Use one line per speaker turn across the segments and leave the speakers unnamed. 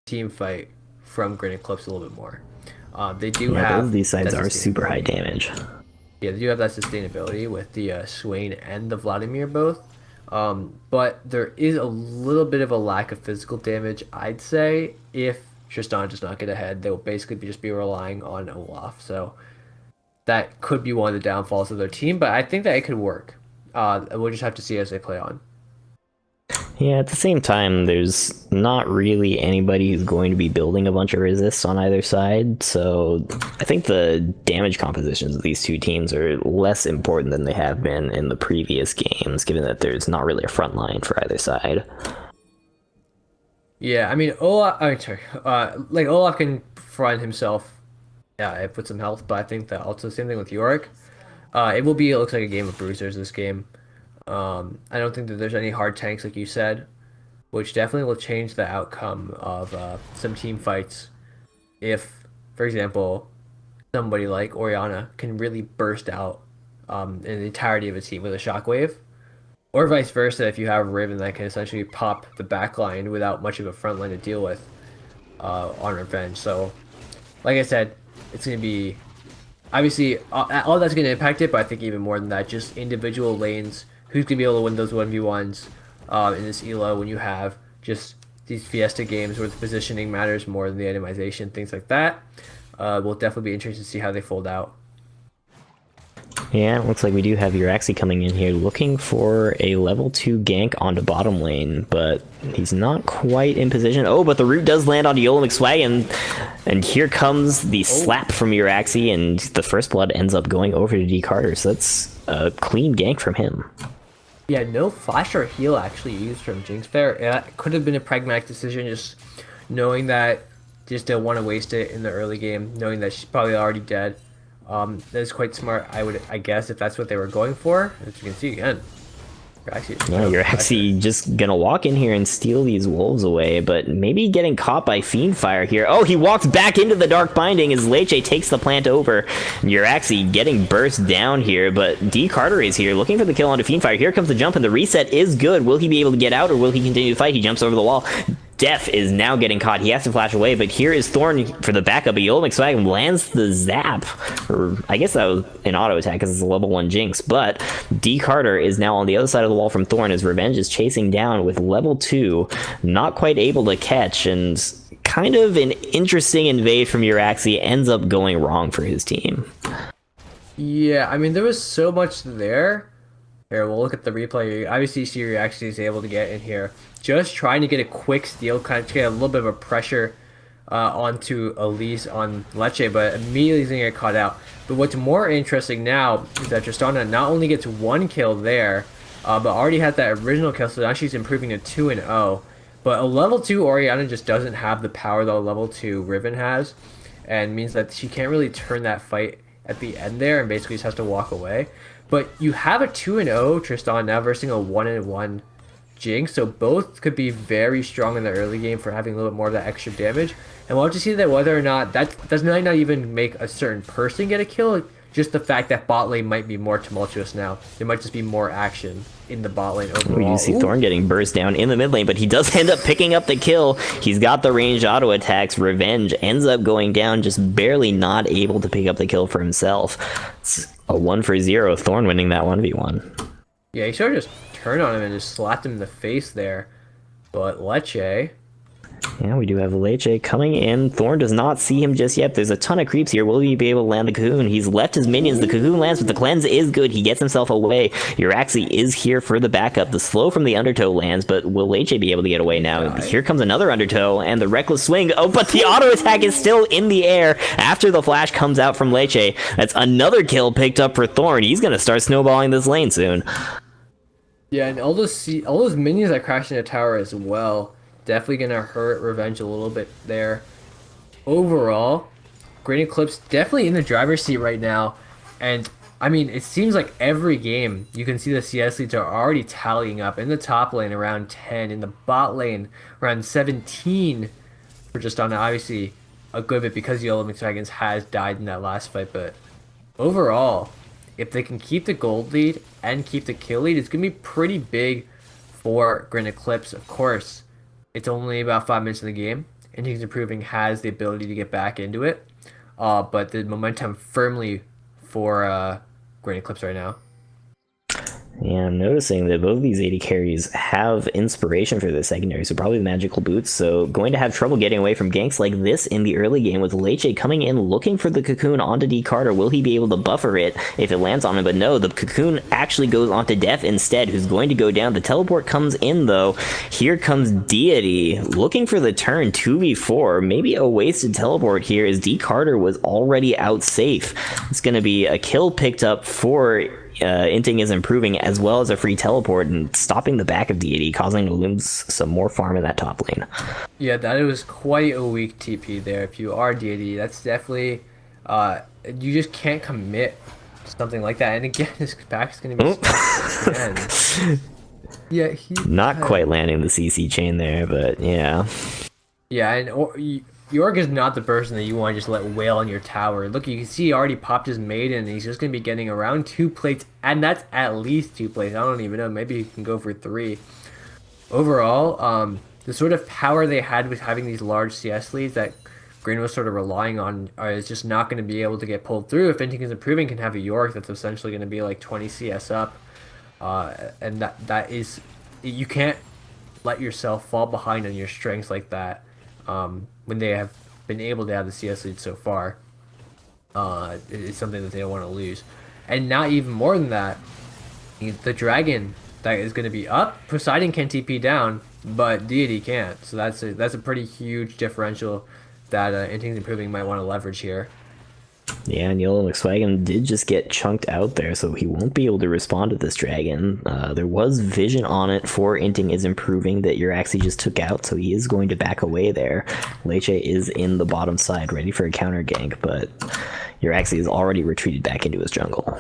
team fight from Granite Clips a little bit more. They do
Yeah, both of
have
these sides
that
are super high
sustainability.
damage.
Yeah, they do have that sustainability with the Swain and the Vladimir both. But there is a little bit of a lack of physical damage, I'd say, if Tristan does not get ahead. They will basically just be relying on Olaf. So that could be one of the downfalls of their team, but I think that it could work. We'll just have to see as they play on.
Yeah, at the same time, there's not really anybody who's going to be building a bunch of resists on either side, so I think the damage compositions of these two teams are less important than they have been in the previous games, given that there's not really a front line for either side.
Yeah, I mean Olaf. I'm sorry. Like Olaf can front himself, yeah, with some health, but I think that also same thing with Yorick. It will be. It looks like a game of bruisers this game. I don't think that there's any hard tanks like you said, which definitely will change the outcome of some team fights. If, for example, somebody like Oriana can really burst out in the entirety of a team with a shockwave, or vice versa, if you have Riven that can essentially pop the back line without much of a front line to deal with on Revenge. So, like I said, it's going to be obviously all that's going to impact it, but I think even more than that, just individual lanes, who's going to be able to win those 1v1s in this elo when you have just these Fiesta games where the positioning matters more than the itemization, things like that. Will definitely be interesting to see how they fold out.
Yeah, it looks like we do have Uraxi coming in here looking for a level 2 gank onto bottom lane, but he's not quite in position. Oh, but the root does land on Yola McSwagon, and here comes the slap from Uraxi, and the first blood ends up going over to D Carter, so that's a clean gank from him.
Yeah, no flash or heal actually used from Jinx there. It could have been a pragmatic decision, just knowing that just don't want to waste it in the early game, knowing that she's probably already dead. That is quite smart, I guess, if that's what they were going for. As you can see again,
Yeah, you're
pressure.
actually just gonna walk in here and steal these wolves away, but maybe getting caught by Fiendfire here. Oh, he walks back into the Dark Binding as Leche takes the plant over. You're actually getting burst down here, but D Carter is here looking for the kill onto Fiendfire. Here comes the jump, and the reset is good. Will he be able to get out, or will he continue to fight? He jumps over the wall. Def is now getting caught. He has to flash away, but here is Thorn for the backup. Yola McSwagon lands the zap. Or I guess that was an auto attack because it's a level 1 Jinx, but D Carter is now on the other side of the wall from Thorn as Revenge is chasing down with level 2, not quite able to catch, and kind of an interesting invade from Uraxi ends up going wrong for his team.
Yeah, I mean there was so much there. Here, we'll look at the replay. Obviously, Siri actually is able to get in here, just trying to get a quick steal, kind of to get a little bit of a pressure onto Elise on Leche, but immediately he's gonna get caught out. But what's more interesting now is that Tristana not only gets one kill there, but already had that original kill, so now she's improving to 2-0. But a level 2 Oriana just doesn't have the power that a level 2 Riven has, and means that she can't really turn that fight at the end there and basically just has to walk away. But you have a 2-0 Tristan now versus a 1-1 Jinx, so both could be very strong in the early game for having a little bit more of that extra damage. And we'll have to see that whether or not that does might not even make a certain person get a kill. Just the fact that bot lane might be more tumultuous now. There might just be more action in the bot lane
We do
overall.
see
Ooh.
Thorn getting burst down in the mid lane, but he does end up picking up the kill. He's got the ranged auto attacks. Revenge ends up going down, just barely not able to pick up the kill for himself. It's a 1-for-0. Thorn winning that 1v1.
Yeah, he sort of just turned on him and just slapped him in the face there. But Leche,
Yeah, we do have Leche coming in. Thorn does not see him just yet. There's a ton of creeps here. Will he be able to land the Cocoon? He's left his minions. The Cocoon lands, but the cleanse is good. He gets himself away. Uraxi is here for the backup. The slow from the Undertow lands, but will Leche be able to get away now? Here comes another Undertow, and the Reckless Swing. Oh, but the auto attack is still in the air after the flash comes out from Leche. That's another kill picked up for Thorn. He's going to start snowballing this lane soon.
yeah, and all those minions that crashed in the tower as well. Definitely gonna hurt Revenge a little bit there. Overall, Great Eclipse definitely in the driver's seat right now, and I mean it seems like every game you can see the CS leads are already tallying up in the top lane around 10, in the bot lane around 17. For just on obviously a good bit because Yellow McDragons has died in that last fight, but overall, if they can keep the gold lead and keep the kill lead, it's gonna be pretty big for Granite Clips. Of course, it's only about 5 minutes in the game. Inting's improving has the ability to get back into it. But the momentum firmly for Grand Eclipse right now.
Yeah, I'm noticing that both of these AD carries have inspiration for the secondary, so probably the magical boots. So going to have trouble getting away from ganks like this in the early game with Leche coming in looking for the cocoon onto D Carter. Will he be able to buffer it if it lands on him? But no, the cocoon actually goes onto Def instead, who's going to go down. The teleport comes in though. Here comes Deity looking for the turn 2v4. Maybe a wasted teleport here as D Carter was already out safe. It's going to be a kill picked up for Inting is improving, as well as a free teleport and stopping the back of Deity, causing to lose some more farm in that top lane.
Yeah, that was quite a weak TP there. If you are Deity, that's definitely you just can't commit to something like that. And again, his back is going to be again. Yeah, he
not quite landing the CC chain there, but yeah.
Yeah, and York is not the person that you want to just let wail on your tower. Look, you can see he already popped his maiden, and he's just going to be getting around 2 plates, and that's at least 2 plates. I don't even know. Maybe he can go for 3. Overall, the sort of power they had with having these large CS leads that Green was sort of relying on is just not going to be able to get pulled through. If Inting is improving, can have a York that's essentially going to be like 20 CS up, and that is, you can't let yourself fall behind on your strengths like that. When they have been able to have the CS lead so far, it's something that they don't want to lose. And not even more than that, the dragon that is going to be up, Poseidon can TP down, but Deity can't. So that's a pretty huge differential that Inting's improving might want to leverage here.
Yeah, and Yellow McSwaggin did just get chunked out there, so he won't be able to respond to this dragon. There was vision on it for Inting is improving that Uraxi just took out, so he is going to back away there. Leche is in the bottom side, ready for a counter gank, but Uraxi has already retreated back into his jungle.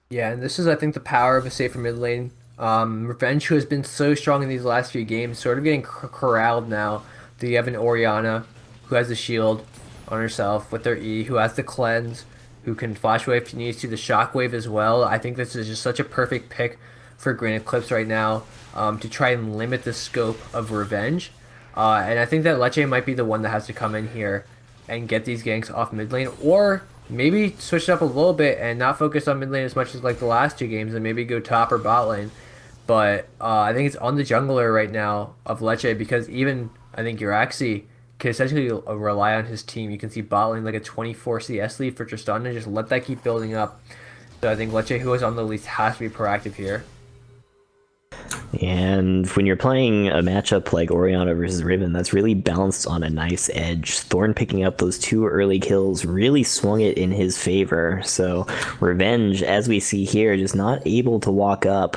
Yeah, and this is, I think, the power of a safer mid lane. Revenge, who has been so strong in these last few games, sort of getting corralled now. Do you have an Orianna, who has the shield on herself with their E, who has the cleanse, who can flash away if she needs to, the shockwave as well. I think this is just such a perfect pick for Grand Eclipse right now, to try and limit the scope of Revenge. And I think that Leche might be the one that has to come in here and get these ganks off mid lane, or maybe switch it up a little bit and not focus on mid lane as much as like the last 2 games, and maybe go top or bot lane. But I think it's on the jungler right now of Leche, because even I think Uraxi can essentially rely on his team. You can see bot lane like a 24 CS lead for Tristan, and just let that keep building up. So I think Leche, who is on the least, has to be proactive here.
And when you're playing a matchup like Orianna versus Riven, that's really balanced on a nice edge. Thorn picking up those 2 early kills really swung it in his favor. So Revenge, as we see here, just not able to walk up.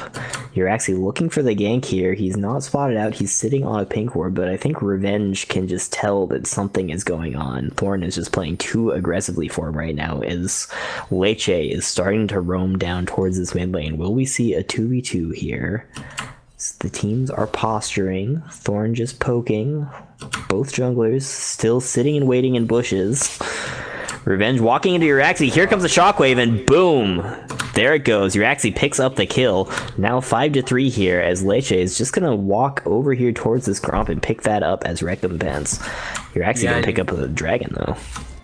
You're actually looking for the gank here. He's not spotted out. He's sitting on a pink ward, but I think Revenge can just tell that something is going on. Thorn is just playing too aggressively for him right now, as Leche is starting to roam down towards this mid lane. Will we see a 2v2 here? The teams are posturing. Thorn just poking. Both junglers still sitting and waiting in bushes. Revenge walking into Uraxi. Here comes the shockwave, and boom! There it goes. Uraxi picks up the kill. Now 5-3 here, as Leche is just gonna walk over here towards this Gromp and pick that up as recompense. Uraxi gonna pick up a dragon though.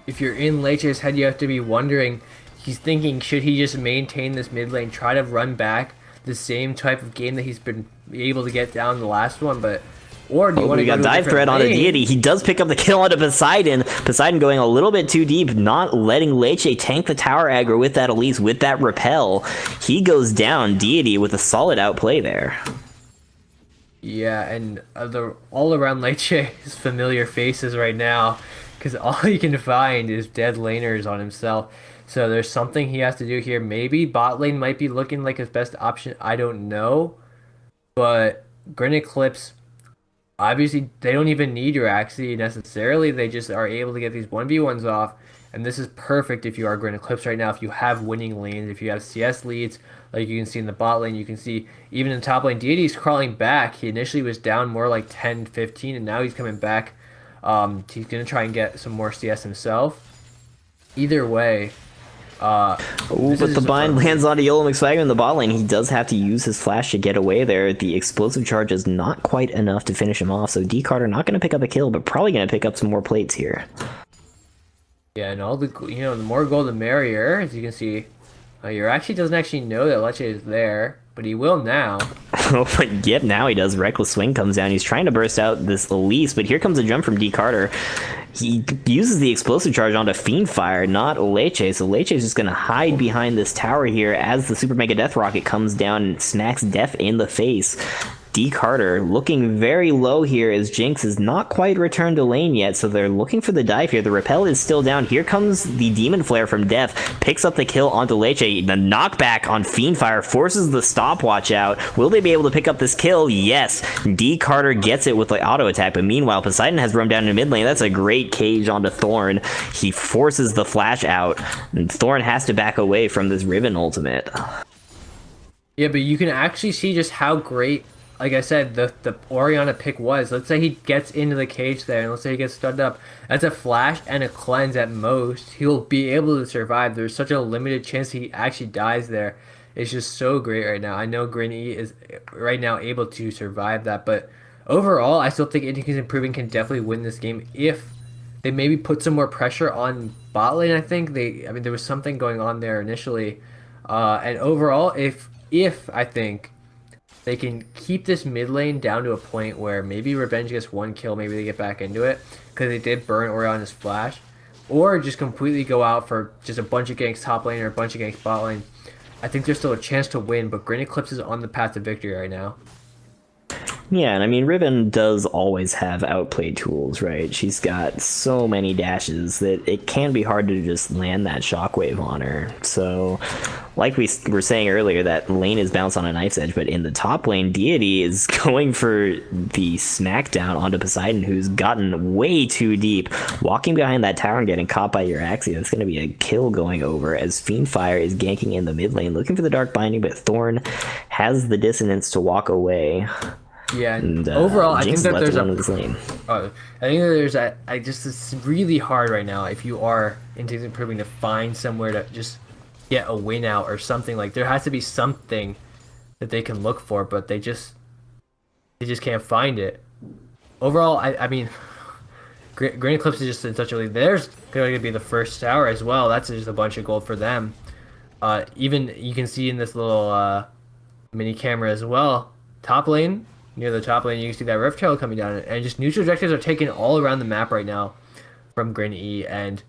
If
you're in Leche's head, you have to be wondering, he's thinking, should he just maintain this mid lane, try to run back the same type of game that he's been able to get down the last one, but or do you want to go
dive threat onto Deity? He does pick up the kill onto Poseidon. Poseidon going a little bit too deep, not letting Leche tank the tower aggro with that Elise, with that repel. He goes down. Deity with a solid outplay there.
Yeah, and all around Leche's familiar faces right now, because all you can find is dead laners on himself. So there's something he has to do here. Maybe bot lane might be looking like his best option. I don't know. But Grand Eclipse, obviously, they don't even need Uraxi necessarily. They just are able to get these 1v1s off. And this is perfect if you are Grand Eclipse right now. If you have winning lanes, if you have CS leads, like you can see in the bot lane, you can see even in the top lane, Deity's crawling back. He initially was down more like 10, 15, and now he's coming back. He's going to try and get some more CS himself. Either way,
Ooh, but the bind lands onto YOLO McSwagger in the bot lane. He does have to use his flash to get away there. The explosive charge is not quite enough to finish him off, so D Carter not going to pick up a kill, but probably going to pick up some more plates here.
Yeah, and all the the more gold the merrier. As you can see, your actually doesn't actually know that Leche is there, but he will now.
Oh, but yep, now he does. Reckless Swing comes down. He's trying to burst out this Elise, but here comes a jump from D Carter. He uses the explosive charge onto Fiendfire, not Leche, so Leche is just going to hide behind this tower here as the Super Mega Death Rocket comes down and smacks Def in the face. D Carter looking very low here as Jinx is not quite returned to lane yet, so they're looking for the dive here. The repel is still down. Here comes the Demon Flare from Def, picks up the kill onto Leche. The knockback on Fiendfire forces the stopwatch out. Will they be able to pick up this kill? Yes. D Carter gets it with the auto attack, but meanwhile Poseidon has roamed down into mid lane. That's a great cage onto Thorn. He forces the flash out, and Thorn has to back away from this Riven ultimate.
Yeah, but you can actually see just how great, like I said, the Orianna pick was. Let's say he gets into the cage there, and let's say he gets stunned up. That's a flash and a cleanse at most. He'll be able to survive. There's such a limited chance he actually dies there. It's just so great right now. I know Grinny is right now able to survive that, but overall, I still think Inting's Improving can definitely win this game if they maybe put some more pressure on bot lane. I think there was something going on there initially, and overall, if I think they can keep this mid lane down to a point where maybe Revenge gets one kill, maybe they get back into it, because they did burn Orianna's flash, or just completely go out for just a bunch of ganks top lane or a bunch of ganks bot lane. I think there's still a chance to win, but Grin Eclipse is on the path to victory right now.
Yeah, and I mean, Riven does always have outplay tools, right? She's got so many dashes that it can be hard to just land that shockwave on her. So, like we were saying earlier, that lane is bounced on a knife's edge, but in the top lane, Deity is going for the smackdown onto Poseidon, who's gotten way too deep. Walking behind that tower and getting caught by Euraxia, that's going to be a kill going over, as Fiendfire is ganking in the mid lane, looking for the Dark Binding, but Thorn has the dissonance to walk away.
Yeah, and overall, I think that there's it's really hard right now if you are Inting's Improving to find somewhere to just get a win out or something. Like, there has to be something that they can look for, but they just can't find it. Overall, I mean, Grin Eclipse is just in such a lead. There's going to be the first tower as well. That's just a bunch of gold for them. Even you can see in this little mini camera as well, top lane. Near the top lane, you can see that Rift Herald coming down, and just neutral objectives are taken all around the map right now from Grin E, and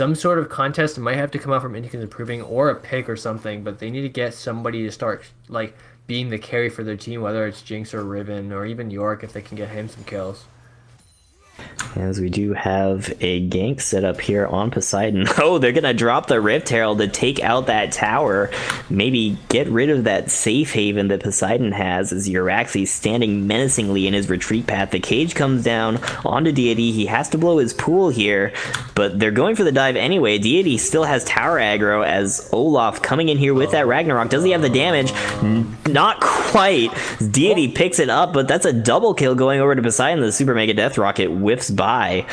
some sort of contest might have to come out from Inting's Improving or a pick or something, but they need to get somebody to start like being the carry for their team, whether it's Jinx or Riven or even York if they can get him some kills.
As we do have a gank set up here on Poseidon. Oh, they're going to drop the Rift Herald to take out that tower. Maybe get rid of that safe haven that Poseidon has, as Euraxia standing menacingly in his retreat path. The cage comes down onto Deity. He has to blow his pool here, but they're going for the dive anyway. Deity still has tower aggro, as Olaf coming in here with that Ragnarok. Does he have the damage? Not quite. Deity picks it up, but that's a double kill going over to Poseidon. The Super Mega Death Rocket whiffs by,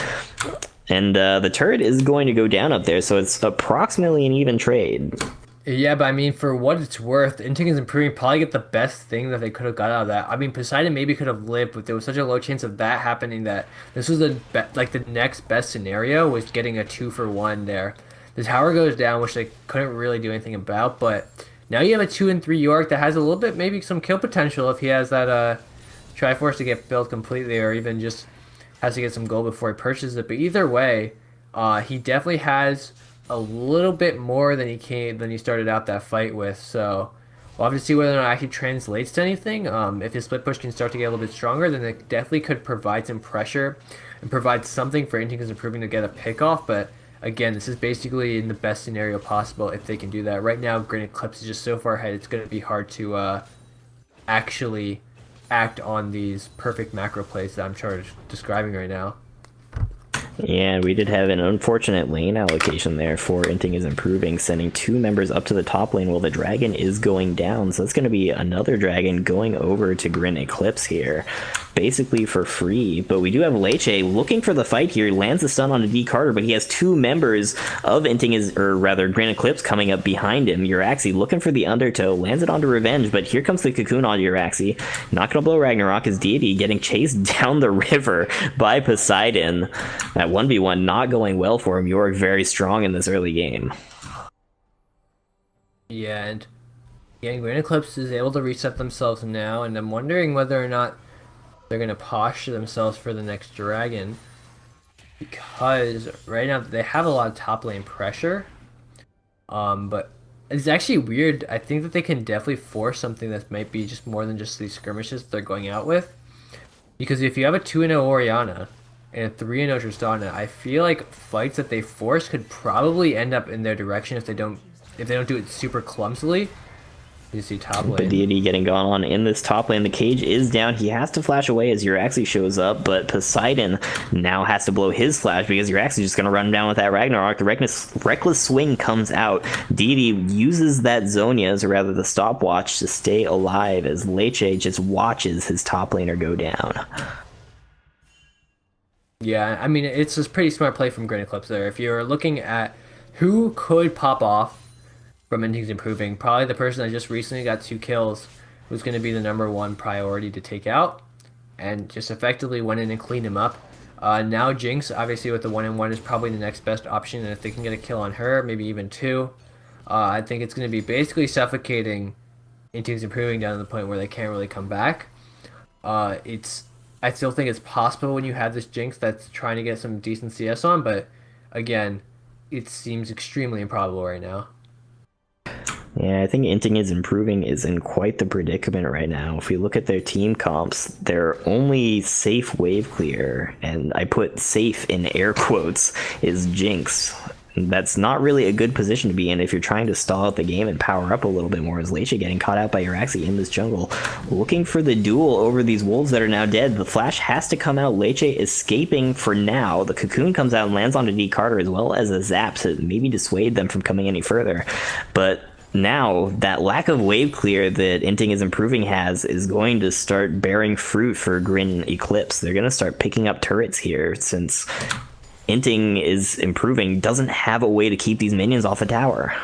and the turret is going to go down up there, so it's approximately an even trade.
Yeah, but I mean, for what it's worth, Inting's Improving probably get the best thing that they could have got out of that. I mean, Poseidon maybe could have lived, but there was such a low chance of that happening that this was the next best scenario was getting a 2-for-1 there. The tower goes down, which they couldn't really do anything about, but now you have a 2 and 3 York that has a little bit, maybe some kill potential if he has that Triforce to get built completely, or even just has to get some gold before he purchases it. But either way, he definitely has a little bit more than he started out that fight with. So we'll have to see whether or not it actually translates to anything. If his split push can start to get a little bit stronger, then it definitely could provide some pressure and provide something for Inting's Improving to get a pick off. But again, this is basically in the best scenario possible if they can do that. Right now, Grin Eclipse is just so far ahead, it's going to be hard to actually act on these perfect macro plays that I'm describing right now.
Yeah, we did have an unfortunate lane allocation there for Inting's Improving, sending 2 members up to the top lane while the dragon is going down. So that's going to be another dragon going over to Grin Eclipse here. basically for free. But we do have Leche looking for the fight here. Lands the stun on a D Carter, but he has two members of Granite Eclipse coming up behind him. Uraxi looking for the undertow, lands it onto Revenge, but here comes the cocoon on Uraxi. Not gonna blow Ragnarok. His deity getting chased down the river by Poseidon. That 1v1 not going well for him. Yorick very strong in this early game.
Yeah, and Granite Eclipse is able to reset themselves now, and I'm wondering whether or not they're going to posture themselves for the next dragon, because right now they have a lot of top lane pressure, but it's actually weird. I think that they can definitely force something that might be just more than just these skirmishes that they're going out with, because if you have a 2-0 Orianna and a 3-0 Tristana, I feel like fights that they force could probably end up in their direction if they don't do it super clumsily. You see top lane.
The deity getting gone on in this top lane. The cage is down. He has to flash away as Uraxi shows up, but Poseidon now has to blow his flash because Uraxi's just going to run down with that Ragnarok. The reckless swing comes out. Deity uses that Zhonya's, or rather the stopwatch, to stay alive as Leche just watches his top laner go down.
Yeah, I mean, it's a pretty smart play from Granite Eclipse there. If you're looking at who could pop off from Inting's improving, probably the person that just recently got 2 kills was going to be the #1 priority to take out, and just effectively went in and cleaned him up. Now Jinx, obviously with the 1-in-1, is probably the next best option, and if they can get a kill on her, maybe even 2, I think it's going to be basically suffocating Inting's improving down to the point where they can't really come back. I still think it's possible when you have this Jinx that's trying to get some decent CS on, but again, it seems extremely improbable right now.
Yeah, I think Inting is improving is in quite the predicament right now. If we look at their team comps, their only safe wave clear, and I put safe in air quotes, is Jinx. That's not really a good position to be in if you're trying to stall out the game and power up a little bit more, as Leche getting caught out by Uraxi in this jungle. Looking for the duel over these wolves that are now dead. The flash has to come out. Leche escaping for now. The cocoon comes out and lands onto D Carter, as well as a zap to maybe dissuade them from coming any further. But now, that lack of wave clear that Inting is improving is going to start bearing fruit for Granite Eclipse. They're going to start picking up turrets here, since Inting is improving, doesn't have a way to keep these minions off the tower.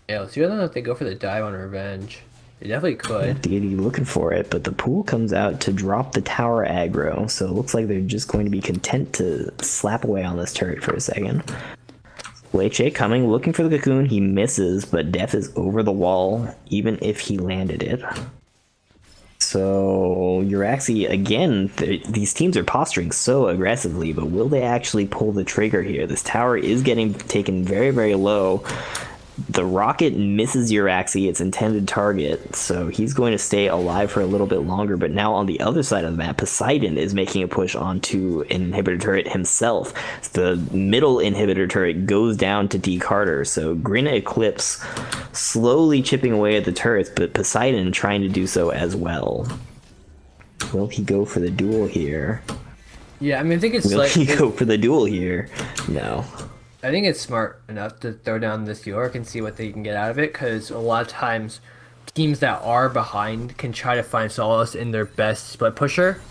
Yeah, let's see whether or not they go for the dive on Revenge. They definitely could.
Deity looking for it, but the pool comes out to drop the tower aggro, so it looks like they're just going to be content to slap away on this turret for a second. Leche coming, looking for the cocoon. He misses, but death is over the wall, even if he landed it. So Uraxi, again, these teams are posturing so aggressively, but will they actually pull the trigger here? This tower is getting taken very, very low. The rocket misses Uraxi, its intended target, so he's going to stay alive for a little bit longer. But now on the other side of the map, Poseidon is making a push onto inhibitor turret himself. The middle inhibitor turret goes down to D Carter, so Granite Eclipse slowly chipping away at the turrets, but Poseidon trying to do so as well. Will he go for the duel here?
Yeah, I mean, I think it's
Will he go for the duel here? No.
I think it's smart enough to throw down this Yorick and see what they can get out of it, because a lot of times teams that are behind can try to find solace in their best split pusher.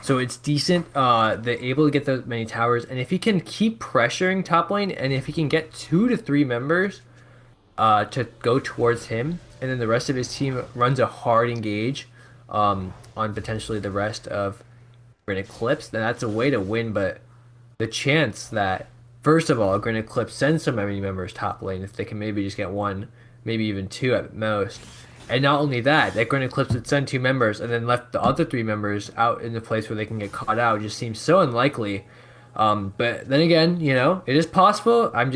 So it's decent. They're able to get those many towers, and if he can keep pressuring top lane, and if he can get 2 to 3 members to go towards him, and then the rest of his team runs a hard engage on potentially the rest of Granite Eclipse, then that's a way to win. But the chance that, first of all, Granite Eclipse sends so many members top lane, if they can maybe just get 1, maybe even 2 at most. And not only that Granite Eclipse would send 2 members and then left the other 3 members out in the place where they can get caught out, just seems so unlikely. But then again, you know, it is possible. I'm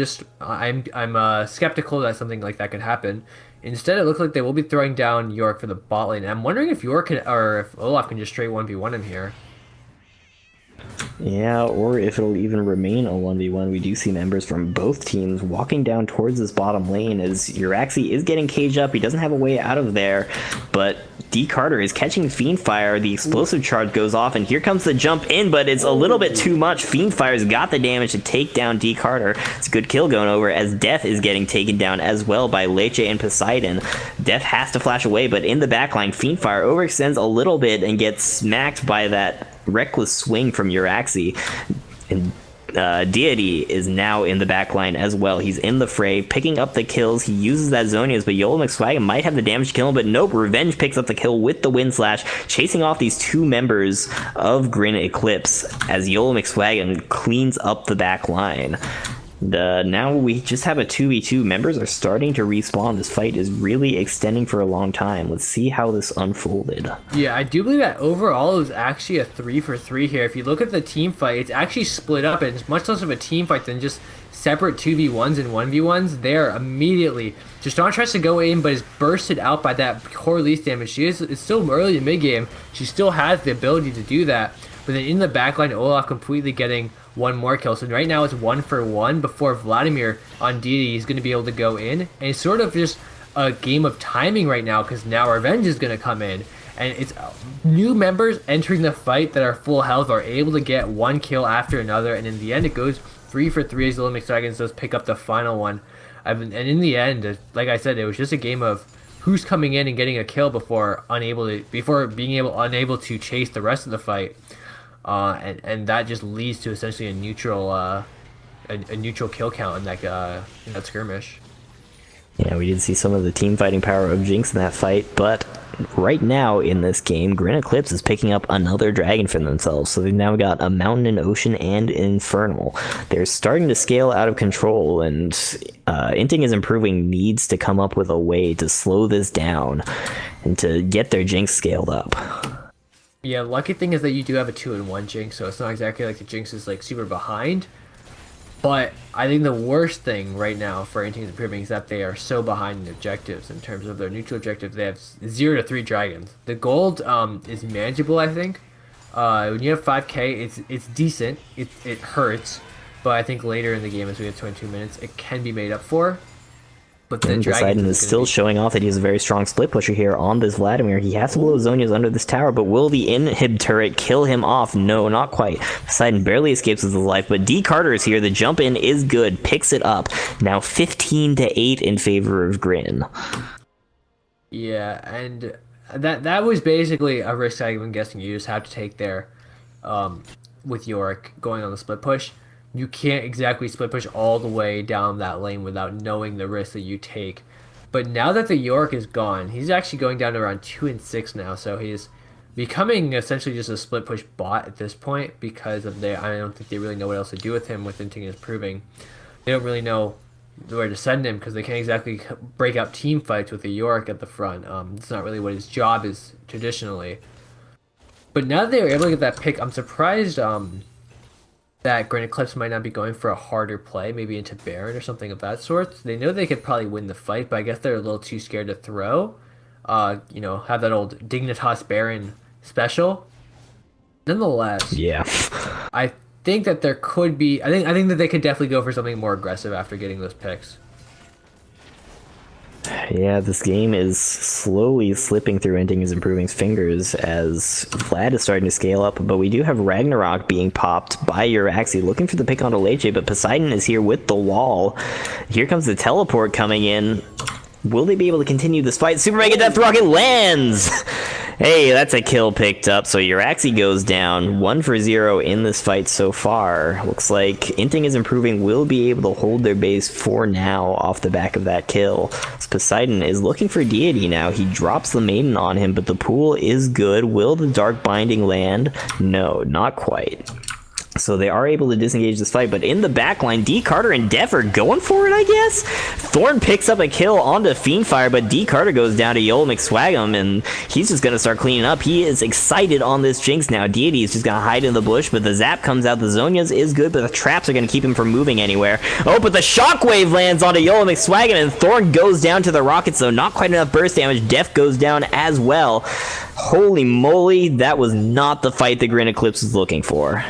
skeptical that something like that could happen. Instead, it looks like they will be throwing down Yorick for the bot lane. And I'm wondering if Yorick can, or if Olaf can just straight 1v1 him here.
Yeah, or if it'll even remain a 1v1. We do see members from both teams walking down towards this bottom lane as Uraxi is getting caged up. He doesn't have a way out of there, but D Carter is catching Fiendfire. The explosive charge goes off, and here comes the jump in, but it's a little bit too much. Fiendfire's got the damage to take down D Carter. It's a good kill going over, as Death is getting taken down as well by Leche and Poseidon. Death has to flash away, but in the backline, Fiendfire overextends a little bit and gets smacked by that reckless swing from Uraxi. And Deity is now in the backline as well. He's in the fray, picking up the kills. He uses that Zhonya's, but Yola McSwaggin might have the damage to kill him, but nope, Revenge picks up the kill with the Wind Slash, chasing off these two members of Grin Eclipse as Yola McSwaggin cleans up the backline. Now we just have a 2v2. Members are starting to respawn. This fight is really extending for a long time. Let's see how this unfolded.
Yeah, I do believe that overall it was actually a 3-for-3 here. If you look at the team fight, it's actually split up, and it's much less of a team fight than just separate 2v1s and 1v1s. There immediately, Tristana tries to go in, but is bursted out by that core release damage. It's still early in mid game. She still has the ability to do that. But then in the backline, Olaf completely getting one more kill. So right now it's 1-for-1 before Vladimir on Deity is going to be able to go in. And it's sort of just a game of timing right now, because now Revenge is going to come in. And it's new members entering the fight that are full health are able to get one kill after another. And in the end, it goes 3-for-3 as Yola McSwaggin does pick up the final one. And in the end, like I said, it was just a game of who's coming in and getting a kill before being unable to chase the rest of the fight. And that just leads to essentially a neutral kill count in that skirmish.
Yeah, we did see some of the team fighting power of Jinx in that fight, but right now in this game, Grin Eclipse is picking up another dragon for themselves. So they've now got a Mountain and Ocean and Infernal. They're starting to scale out of control, and Inting is Improving needs to come up with a way to slow this down and to get their Jinx scaled up.
Yeah, lucky thing is that you do have a 2-in-1 Jinx, so it's not exactly like the Jinx is like super behind. But I think the worst thing right now for Inting is Improving is that they are so behind in objectives. In terms of their neutral objectives, they have 0 to 3 dragons. The gold is manageable, I think. When you have 5k, it's decent. It hurts, but I think later in the game, as we get 22 minutes, it can be made up for. But the
Poseidon is still showing off that he has a very strong split pusher here on this Vladimir. He has to blow Zhonya's under this tower, but will the inhib turret kill him off? No, not quite. Poseidon barely escapes with his life, but D Carter is here. The jump in is good, picks it up. Now 15 to 8 in favor of Grin.
Yeah, and that was basically a risk I'm guessing you just have to take there with Yorick going on the split push. You can't exactly split push all the way down that lane without knowing the risk that you take. But now that the Yorick is gone, he's actually going down to around 2-6 now, so he's becoming essentially just a split push bot at this point because of I don't think they really know what else to do with him with Inting Improving. They don't really know where to send him because they can't exactly break out team fights with the Yorick at the front. It's not really what his job is traditionally. But now that they were able to get that pick, I'm surprised that Grin Eclipse might not be going for a harder play, maybe into Baron or something of that sort. They know they could probably win the fight, but I guess they're a little too scared to throw. Have that old Dignitas Baron special. Nonetheless,
yeah,
I think that there could be. I think that they could definitely go for something more aggressive after getting those picks.
Yeah, this game is slowly slipping through Inting is Improving's fingers as Vlad is starting to scale up, but we do have Ragnarok being popped by Uraxi, looking for the pick onto Leche, but Poseidon is here with the wall. Here comes the teleport coming in. Will they be able to continue this fight? Super Mega Death Rocket lands! Hey, that's a kill picked up, so Uraxi goes down. 1-for-0 in this fight so far. Looks like Inting is Improving will be able to hold their base for now off the back of that kill. So Poseidon is looking for Deity now. He drops the Maiden on him, but the pool is good. Will the Dark Binding land? No, not quite. So they are able to disengage this fight, but in the backline, D Carter and Def are going for it, I guess? Thorn picks up a kill onto Fiendfire, but D Carter goes down to Yola McSwaggin, and he's just going to start cleaning up. He is excited on this Jinx now. Deity is just going to hide in the bush, but the zap comes out. The Zhonya's is good, but the traps are going to keep him from moving anywhere. Oh, but the shockwave lands onto Yola McSwaggin, and Thorn goes down to the rockets, though not quite enough burst damage. Def goes down as well. Holy moly, that was not the fight that Grin Eclipse was looking for.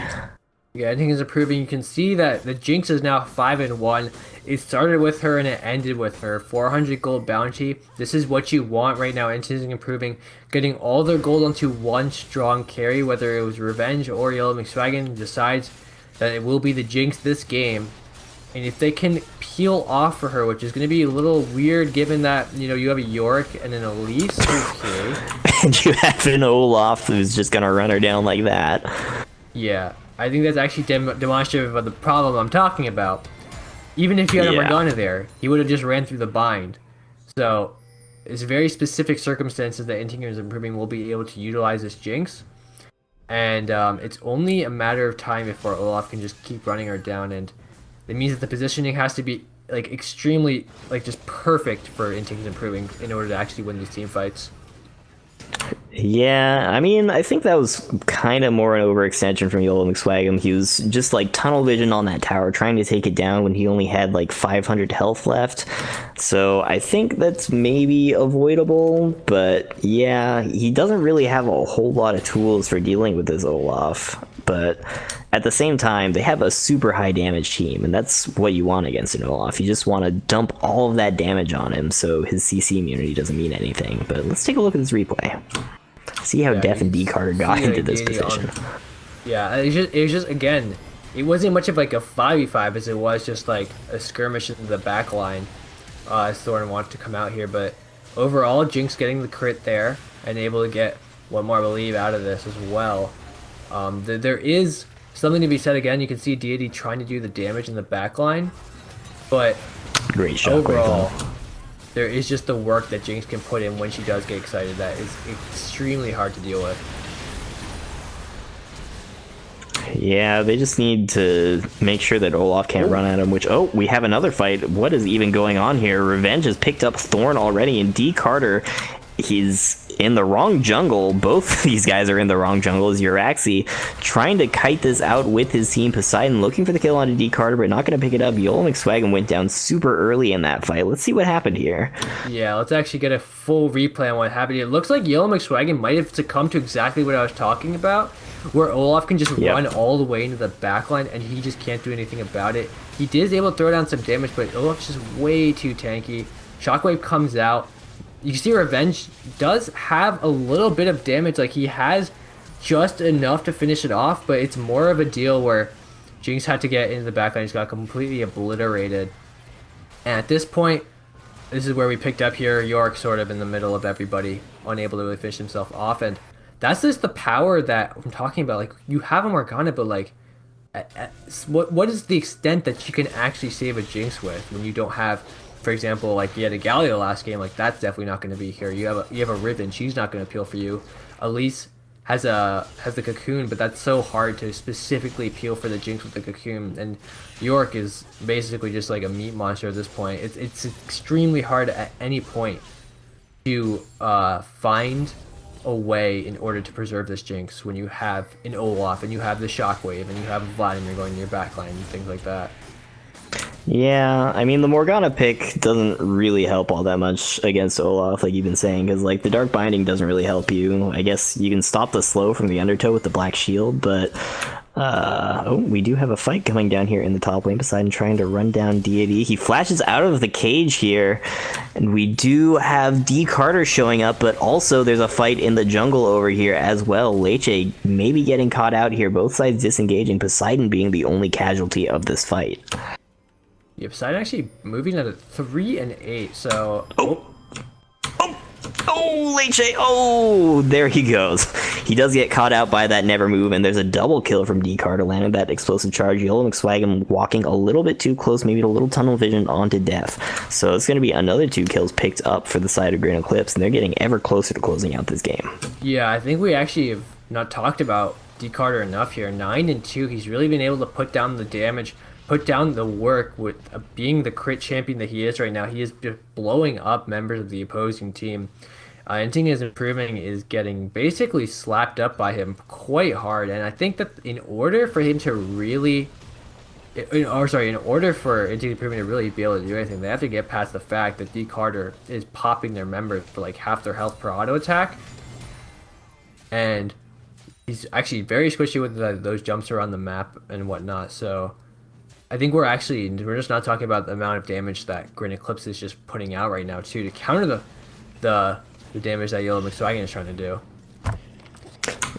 Yeah, I think it's improving. You can see that the Jinx is now 5-1. It started with her and it ended with her. 400 gold bounty. This is what you want right now. Inting improving, getting all their gold onto one strong carry, whether it was Revenge or Yellow McSwagon decides that it will be the Jinx this game. And if they can peel off for her, which is going to be a little weird given that, you have a Yorick and an Elise. Okay.
And you have an Olaf who's just going to run her down like that.
Yeah. I think that's actually demonstrative of the problem I'm talking about. Even if you had a Morgana there, he would have just ran through the bind. So, it's very specific circumstances that Intinger is improving will be able to utilize this Jinx. And it's only a matter of time before Olaf can just keep running her down, and it means that the positioning has to be like extremely just perfect for Inting's improving in order to actually win these team fights.
Yeah, I mean, I think that was kind of more an overextension from Yolo McSwagam. He was just like tunnel vision on that tower, trying to take it down when he only had like 500 health left. So I think that's maybe avoidable, but yeah, he doesn't really have a whole lot of tools for dealing with this Olaf. But at the same time, they have a super high damage team, and that's what you want against an Olaf. You just want to dump all of that damage on him so his CC immunity doesn't mean anything. But let's take a look at this replay. See how Def and D Carter got into this position.
Yeah, it was just again, it wasn't much of like a 5v5 as it was just like a skirmish in the back line. Thorn wanted to come out here, but overall, Jinx getting the crit there and able to get one more, I believe, out of this as well. There is something to be said again. You can see Deity trying to do the damage in the back line, but
great shot
overall, there is just the work that Jinx can put in when she does get excited that is extremely hard to deal with.
Yeah, they just need to make sure that Olaf can't run at him, which, oh, we have another fight. What is even going on here? Revenge has picked up Thorn already, and D Carter, he's in the wrong jungle. Both of these guys are in the wrong jungle. Is Uraxi trying to kite this out with his team. Poseidon looking for the kill onto D Carter, but not going to pick it up. Yolo McSwagon went down super early in that fight. Let's see what happened here.
Yeah, let's actually get a full replay on what happened here. It looks like Yolo McSwagon might have succumbed to exactly what I was talking about, where Olaf can just run all the way into the backline and he just can't do anything about it. He is able to throw down some damage, but Olaf's just way too tanky. Shockwave comes out. You see Revenge does have a little bit of damage, like he has just enough to finish it off, but it's more of a deal where Jinx had to get into the backline. He's got completely obliterated. And at this point, this is where we picked up here, Yorick sort of in the middle of everybody, unable to really finish himself off. And that's just the power that I'm talking about. Like, you have a Morgana, but like, what is the extent that you can actually save a Jinx with when you don't have, for example, like you had a Galio last game, like that's definitely not going to be here. You have a Riven, she's not going to peel for you. Elise has the Cocoon, but that's so hard to specifically peel for the Jinx with the Cocoon. And Yorick is basically just like a meat monster at this point. It's extremely hard at any point to find a way in order to preserve this Jinx when you have an Olaf and you have the Shockwave and you have Vladimir going to your backline and things like that.
Yeah, I mean, the Morgana pick doesn't really help all that much against Olaf, like you've been saying, because like the Dark Binding doesn't really help you. I guess you can stop the slow from the Undertow with the Black Shield, but oh, we do have a fight coming down here in the top lane. Poseidon trying to run down Deity. He flashes out of the cage here, and we do have D Carter showing up, but also there's a fight in the jungle over here as well. Leche maybe getting caught out here, both sides disengaging, Poseidon being the only casualty of this fight.
Yeah, Poseidon actually moving at a 3 and 8, so...
Oh, Leche! Oh, there he goes. He does get caught out by that never move, and there's a double kill from D Carter, landing that explosive charge. Yolo McSwagan walking a little bit too close, maybe a little tunnel vision onto Def. So it's going to be another 2 kills picked up for the side of Green Eclipse, and they're getting ever closer to closing out this game.
Yeah, I think we actually have not talked about D Carter enough here. 9 and 2, he's really been able to put down the damage, put down the work with being the crit champion that he is right now. He is just blowing up members of the opposing team. Inting is improving, is getting basically slapped up by him quite hard, and I think that in order for him to really, in order for Inting improving to really be able to do anything, they have to get past the fact that D Carter is popping their members for like half their health per auto attack, and he's actually very squishy with those jumps around the map and whatnot. So I think we're just not talking about the amount of damage that Grin Eclipse is just putting out right now too to counter the damage that Yellow McSwagon is trying to do.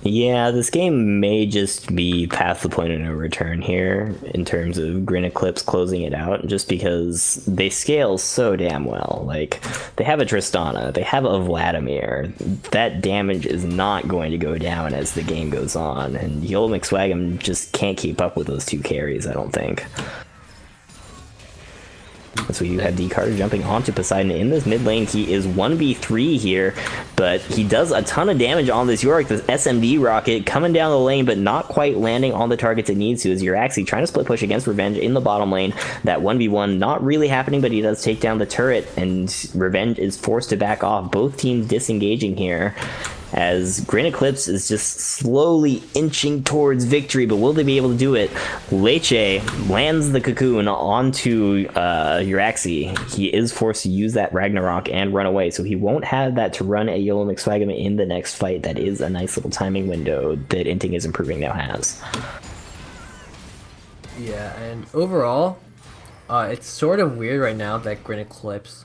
Yeah, this game may just be past the point of no return here in terms of Grin Eclipse closing it out, just because they scale so damn well. Like, they have a Tristana, they have a Vladimir. That damage is not going to go down as the game goes on, and Yellow McSwagon just can't keep up with those two carries, I don't think. So you have D Carter jumping onto Poseidon in this mid lane. He is 1v3 here, but he does a ton of damage on this Yorick. This SMD rocket coming down the lane, but not quite landing on the targets it needs to, as you're actually trying to split push against Revenge in the bottom lane. That 1v1 not really happening, but he does take down the turret, and Revenge is forced to back off. Both teams disengaging here, as Grin Eclipse is just slowly inching towards victory, but will they be able to do it? Leche lands the cocoon onto Uraxi. He is forced to use that Ragnarok and run away, so he won't have that to run at Yellow McSwagon in the next fight. That is a nice little timing window that Inting is Improving now has.
Yeah, and overall, it's sort of weird right now that Grin Eclipse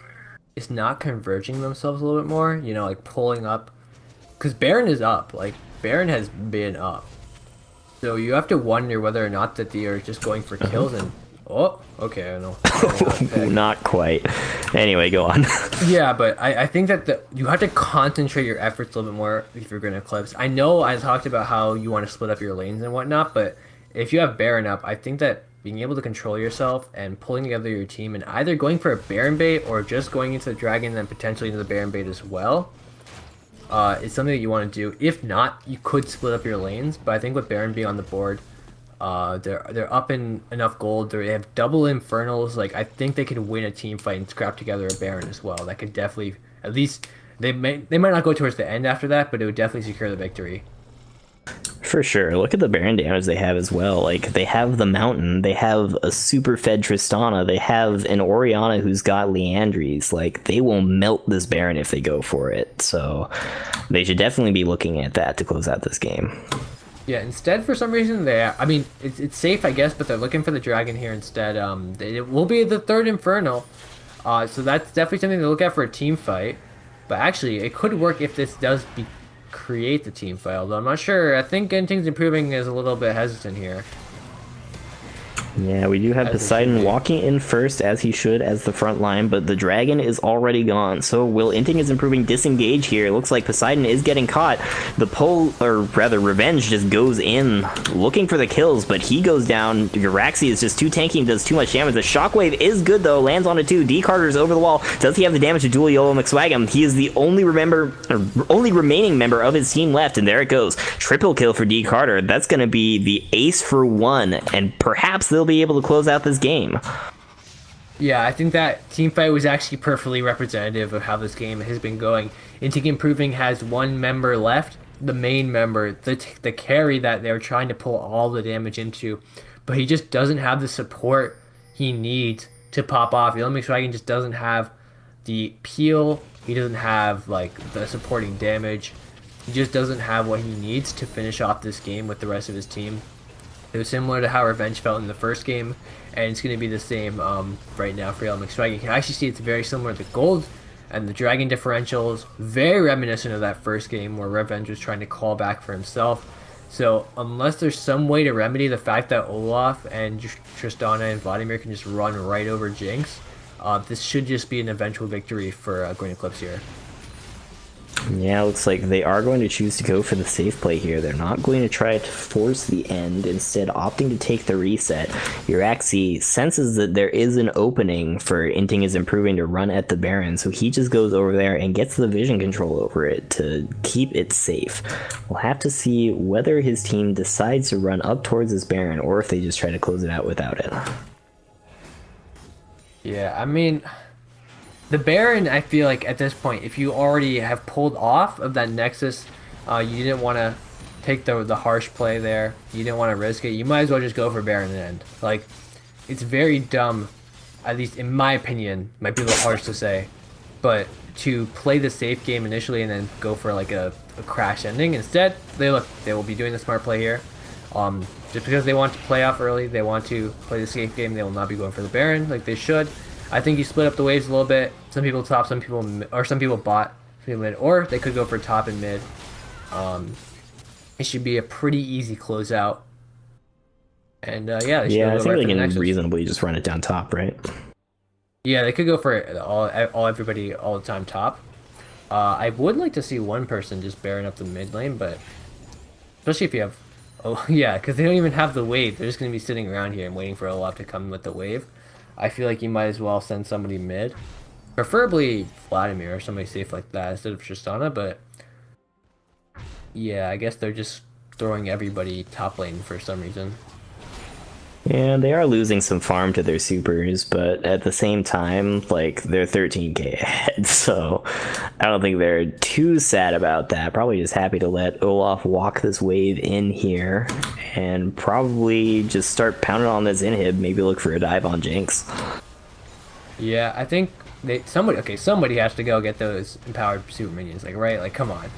is not converging themselves a little bit more, you know, like pulling up. Because Baron is up, like, Baron has been up. So you have to wonder whether or not that they are just going for kills and... Oh, okay, I know.
Not quite. Anyway, go on.
Yeah, but I think that you have to concentrate your efforts a little bit more if you're going to Eclipse. I know I talked about how you want to split up your lanes and whatnot, but if you have Baron up, I think that being able to control yourself and pulling together your team and either going for a Baron bait or just going into the Dragon and then potentially into the Baron bait as well, it's something that you want to do. If not, you could split up your lanes, but I think with Baron being on the board, they're up in enough gold. They have double Infernals. Like, I think they could win a team fight and scrap together a Baron as well. That could definitely, at least, they might not go towards the end after that, but it would definitely secure the victory.
For sure. Look at the Baron damage they have as well. Like, they have the Mountain, they have a super fed Tristana, they have an Orianna who's got Leandries. Like, they will melt this Baron if they go for it. So they should definitely be looking at that to close out this game.
Yeah, instead, for some reason, I mean, it's safe, I guess, but they're looking for the Dragon here instead. It will be the third Infernal. So that's definitely something to look at for a team fight. But actually, it could work if this does create the team fight, although I'm not sure. I think Inting's Improving is a little bit hesitant here.
Yeah, we do have Poseidon walking in first, as he should, as the front line, but the Dragon is already gone. So will Inting is Improving disengage here? It looks like Poseidon is getting caught. The Revenge just goes in, looking for the kills, but he goes down. Uraxi is just too tanky and does too much damage. The Shockwave is good, though. Lands on it, too. D Carter's over the wall. Does he have the damage to duel Yellow McSwagon? He is the only remaining member of his team left, and there it goes. Triple kill for D Carter. That's going to be the ace for one, and perhaps they'll be able to close out this game.
Yeah, I think that team fight was actually perfectly representative of how this game has been going. Inting Improving has one member left, the main member, the carry that they're trying to pull all the damage into, but he just doesn't have the support he needs to pop off. Yellow McSwagon just doesn't have the peel, he doesn't have like the supporting damage, he just doesn't have what he needs to finish off this game with the rest of his team. It was similar to how Revenge felt in the first game, and it's going to be the same right now for Yellow McSwagon. You can actually see it's very similar to Gold and the Dragon differentials, very reminiscent of that first game where Revenge was trying to call back for himself. So unless there's some way to remedy the fact that Olaf and Tristana and Vladimir can just run right over Jinx, this should just be an eventual victory for Grin Eclipse here.
Yeah, looks like they are going to choose to go for the safe play here. They're not going to try to force the end, instead opting to take the reset. Uraxi senses that there is an opening for Inting is Improving to run at the Baron, so he just goes over there and gets the vision control over it to keep it safe. We'll have to see whether his team decides to run up towards this Baron or if they just try to close it out without it.
Yeah, I mean, the Baron, I feel like at this point, if you already have pulled off of that Nexus, you didn't want to take the harsh play there, you didn't want to risk it, you might as well just go for Baron and end. Like, it's very dumb, at least in my opinion, might be a little harsh to say, but to play the safe game initially and then go for like a crash ending. Instead, they will be doing the smart play here. Just because they want to play off early, they want to play the safe game, they will not be going for the Baron like they should. I think you split up the waves a little bit. Some people top, some people some people bot, some people mid, or they could go for top and mid. It should be a pretty easy closeout. And yeah, they should
Yeah, I
go
think
right
they
for the
can
Nexus.
reasonably just run it down top, right?
Yeah, they could go for all everybody all the time top. I would like to see one person just bearing up the mid lane, but especially if you have, oh yeah, because they don't even have the wave. They're just gonna be sitting around here and waiting for Olaf to come with the wave. I feel like you might as well send somebody mid, preferably Vladimir or somebody safe like that instead of Tristana. But yeah, I guess they're just throwing everybody top lane for some reason.
Yeah, they are losing some farm to their supers, but at the same time, like, they're 13k ahead, so I don't think they're too sad about that. Probably just happy to let Olaf walk this wave in here and probably just start pounding on this inhib, maybe look for a dive on Jinx.
Yeah, I think somebody has to go get those empowered super minions, like, right? Like, come on.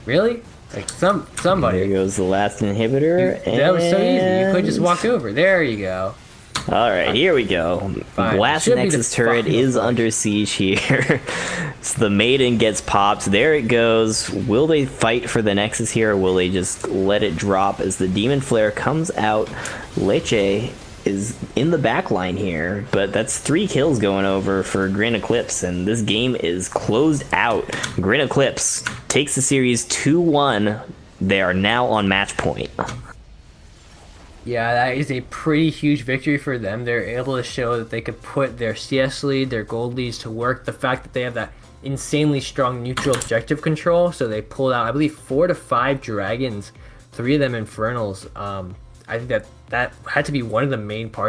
Really? Like, somebody.
There goes the last inhibitor.
That was so easy. You could just walk over. There you go.
Alright, here we go.
Fine.
Last
Should be the
Nexus turret
final
is
push.
under siege here. So the Maiden gets popped. There it goes. Will they fight for the Nexus here, or will they just let it drop as the Demon Flare comes out? Leche is in the back line here, but that's 3 kills going over for Grin Eclipse, and this game is closed out. Grin Eclipse takes the series 2-1. They are now on match point.
Yeah, that is a pretty huge victory for them. They're able to show that they could put their CS lead, their gold leads to work. The fact that they have that insanely strong neutral objective control, so they pulled out, I believe, 4 to 5 dragons, 3 of them infernals. I think that had to be one of the main parts